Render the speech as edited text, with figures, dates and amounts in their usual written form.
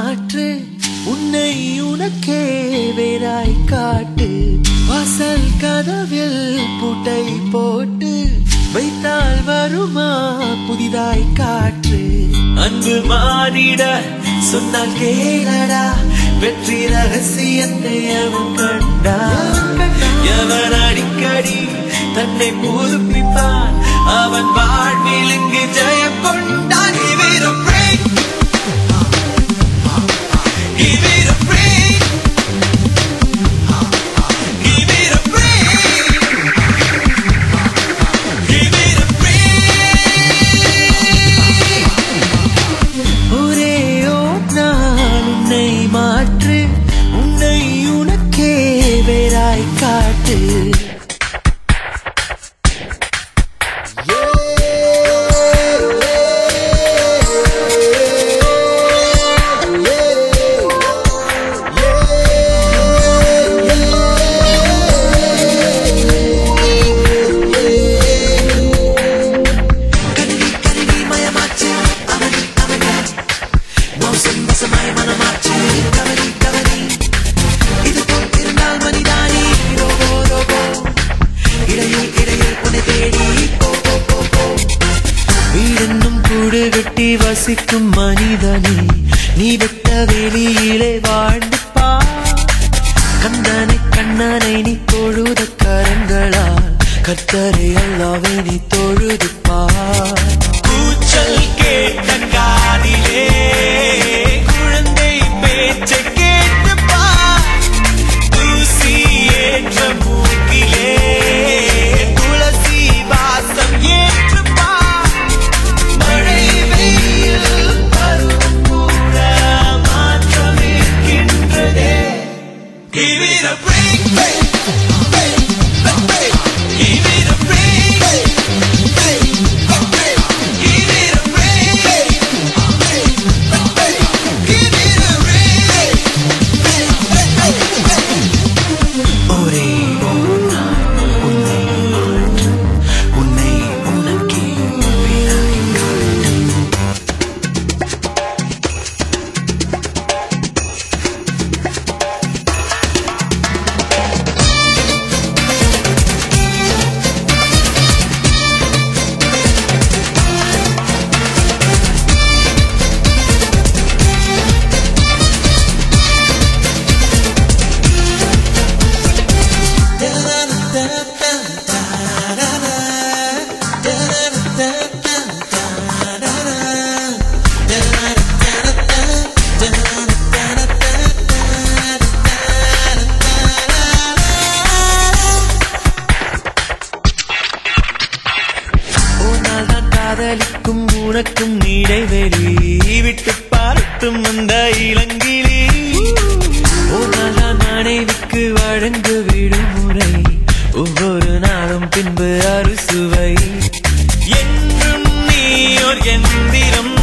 மாற்று உன்னை உனக்கே வேறாய் காட்டு வாசல் கதவில் பூட்டை போட்டு வைத்தால் வருமா புதிதாய் காற்று அன்பு மாறிட சொன்னால் கேளடா வெற்றி ரகசியத்தை அவன் கண்டான் எவன் அடிக்கடி தன்னை புதுப்பிப்பான் அவன் வாழ்வில் இங்கு ஜெயம் கொண்டான் மாற்று உன்னை உனக்கே வேறாய் காட்டு கட்டி வசிக்கும் மனிதனே நீ வெட்ட வெளியிலே வாழ்ந்து பார் கந்தனை கண்ணனை நீ தொழுத கரங்களால் கர்த்தரை அல்லாஹ்வை நீ தொழுது பார் கூச்சல் கேட்ட காதிலே குழந்தை பேச்சை கேட்டு பார் தூசி ஏற்ற மூக்கிலே துளசி வாசம் ஏற்று பார் மழை வெயில் பருவம் கூட மாற்றம் இருக்கின்றதே. Give it a break, break, break, break. Give it a break, break, break, break. Give it a break, break, break, break. Give it a break, break, break, break. ஒரே ஒரு நாள் உன்னை மாற்று உன்னை உனக்கே வேறாய் காட்டு. காதலிக்கும் உனக்கும் இடைவெளி விட்டு பார்த்தும் அந்த இளங்கிளி மனைவிக்கு வழங்கு விடுமுறை ஒவ்வொரு நாளும் பின்பு அறுசுவை என்றும் நீ ஒரு எந்திரம்